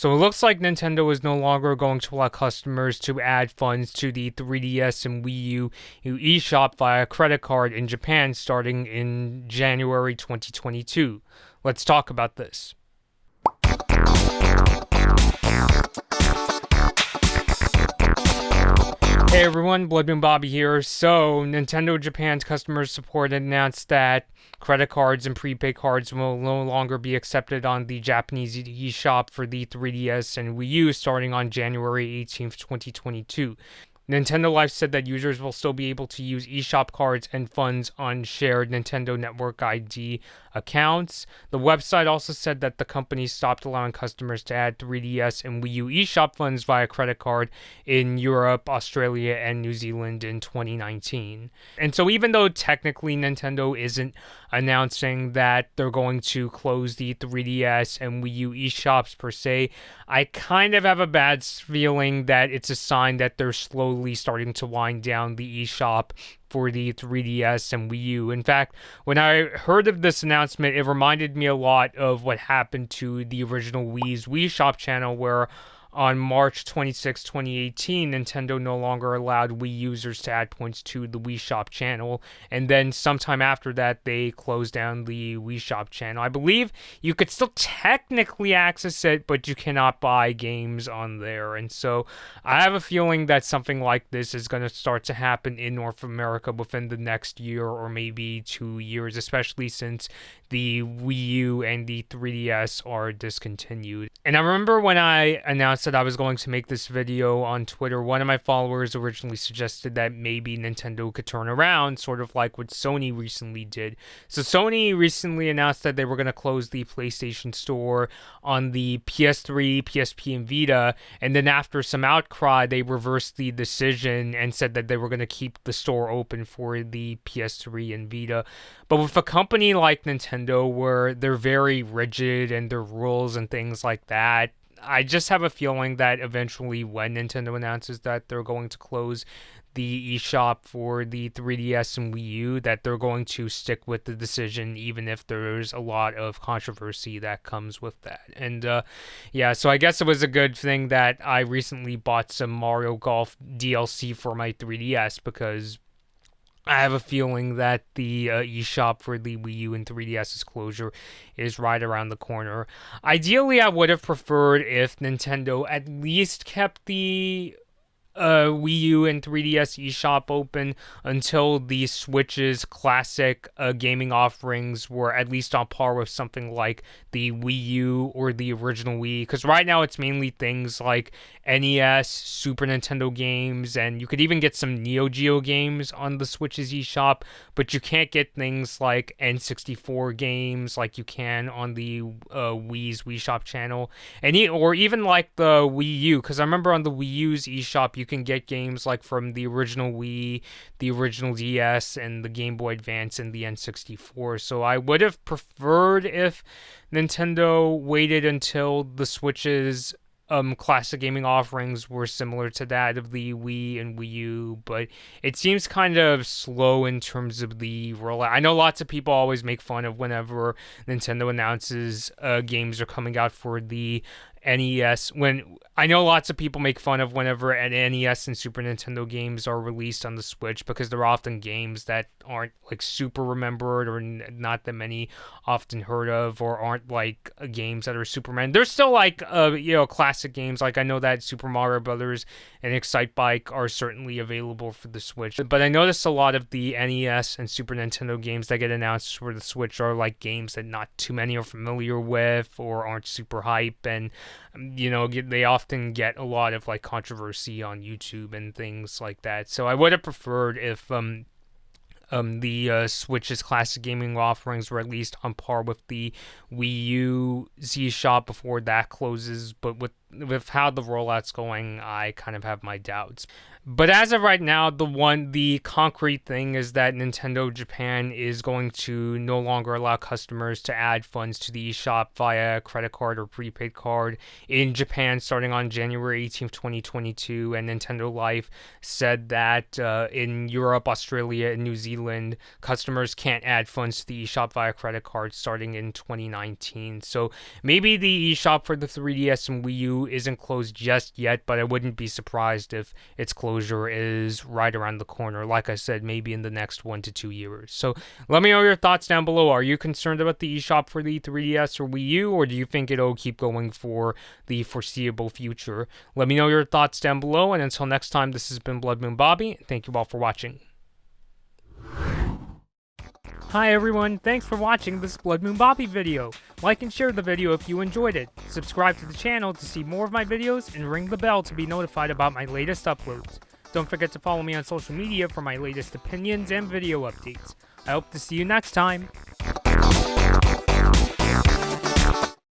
So it looks like Nintendo is no longer going to allow customers to add funds to the 3DS and Wii U eShop via credit card in Japan starting in January 2022. Let's talk about this. Hey everyone, Bloodmoon Bobby here. So, Nintendo Japan's customer support announced that credit cards and prepaid cards will no longer be accepted on the Japanese eShop for the 3DS and Wii U starting on January 18th, 2022. Nintendo Life said that users will still be able to use eShop cards and funds on shared Nintendo Network ID accounts. The website also said that the company stopped allowing customers to add 3DS and Wii U eShop funds via credit card in Europe, Australia, and New Zealand in 2019. And so even though technically Nintendo isn't announcing that they're going to close the 3DS and Wii U eShops per se, I kind of have a bad feeling that it's a sign that they're slowly starting to wind down the eShop for the 3DS and Wii U. In fact, when I heard of this announcement, it reminded me a lot of what happened to the original Wii's Wii Shop channel, where on March 26, 2018, Nintendo no longer allowed Wii users to add points to the Wii Shop channel, and then sometime after that, they closed down the Wii Shop channel. I believe you could still technically access it, but you cannot buy games on there, and so I have a feeling that something like this is going to start to happen in North America within the next year or maybe 2 years, especially since the Wii U and the 3DS are discontinued. And I remember when I announced that I was going to make this video on Twitter, one of my followers originally suggested that maybe Nintendo could turn around, sort of like what Sony recently did. So Sony recently announced that they were going to close the PlayStation Store on the PS3, PSP, and Vita, and then after some outcry, they reversed the decision and said that they were going to keep the store open for the PS3 and Vita. But with a company like Nintendo, where they're very rigid and their rules and things like that, I just have a feeling that eventually when Nintendo announces that they're going to close the eShop for the 3DS and Wii U, that they're going to stick with the decision even if there's a lot of controversy that comes with that. And yeah, so I guess it was a good thing that I recently bought some Mario Golf DLC for my 3DS, because I have a feeling that the eShop for the Wii U and 3DS's closure is right around the corner. Ideally, I would have preferred if Nintendo at least kept the Wii U and 3DS eShop open until the Switch's classic gaming offerings were at least on par with something like the Wii U or the original Wii. Because right now it's mainly things like NES, Super Nintendo games, and you could even get some Neo Geo games on the Switch's eShop, but you can't get things like N64 games like you can on the Wii's Wii Shop channel, and or even like the Wii U. Because I remember on the Wii U's eShop, you can get games like from the original Wii, the original DS, and the Game Boy Advance and the N64. So I would have preferred if Nintendo waited until the Switch's classic gaming offerings were similar to that of the Wii and Wii U, but it seems kind of slow in terms of the rollout. I know lots of people always make fun of whenever Nintendo announces games are coming out for the NES. When I know lots of people make fun of whenever an NES and Super Nintendo games are released on the Switch, because they're often games that aren't like super remembered or not that many often heard of, or aren't like games that are Superman. There's still like classic games, like I know that Super Mario Brothers and Excite Bike are certainly available for the Switch, but I noticed a lot of the NES and Super Nintendo games that get announced for the Switch are like games that not too many are familiar with or aren't super hype, and they often get a lot of like controversy on YouTube and things like that. So I would have preferred if the Switch's classic gaming offerings were at least on par with the Wii U eShop before that closes, but with how the rollout's going, I kind of have my doubts. But as of right now, the concrete thing is that Nintendo Japan is going to no longer allow customers to add funds to the eShop via credit card or prepaid card in Japan starting on January 18th, 2022. And Nintendo Life said that in Europe, Australia, and New Zealand, Zealand, customers can't add funds to the eShop via credit card starting in 2019. So maybe the eShop for the 3DS and Wii U isn't closed just yet, but I wouldn't be surprised if its closure is right around the corner. Like I said, maybe in the next 1 to 2 years. So let me know your thoughts down below. Are you concerned about the eShop for the 3DS or Wii U, or do you think it'll keep going for the foreseeable future? Let me know your thoughts down below, and until next time, this has been Blood Moon Bobby. Thank you all for watching. Hi everyone, thanks for watching this Blood Moon Bobby video. Like and share the video if you enjoyed it. Subscribe to the channel to see more of my videos, and ring the bell to be notified about my latest uploads. Don't forget to follow me on social media for my latest opinions and video updates. I hope to see you next time.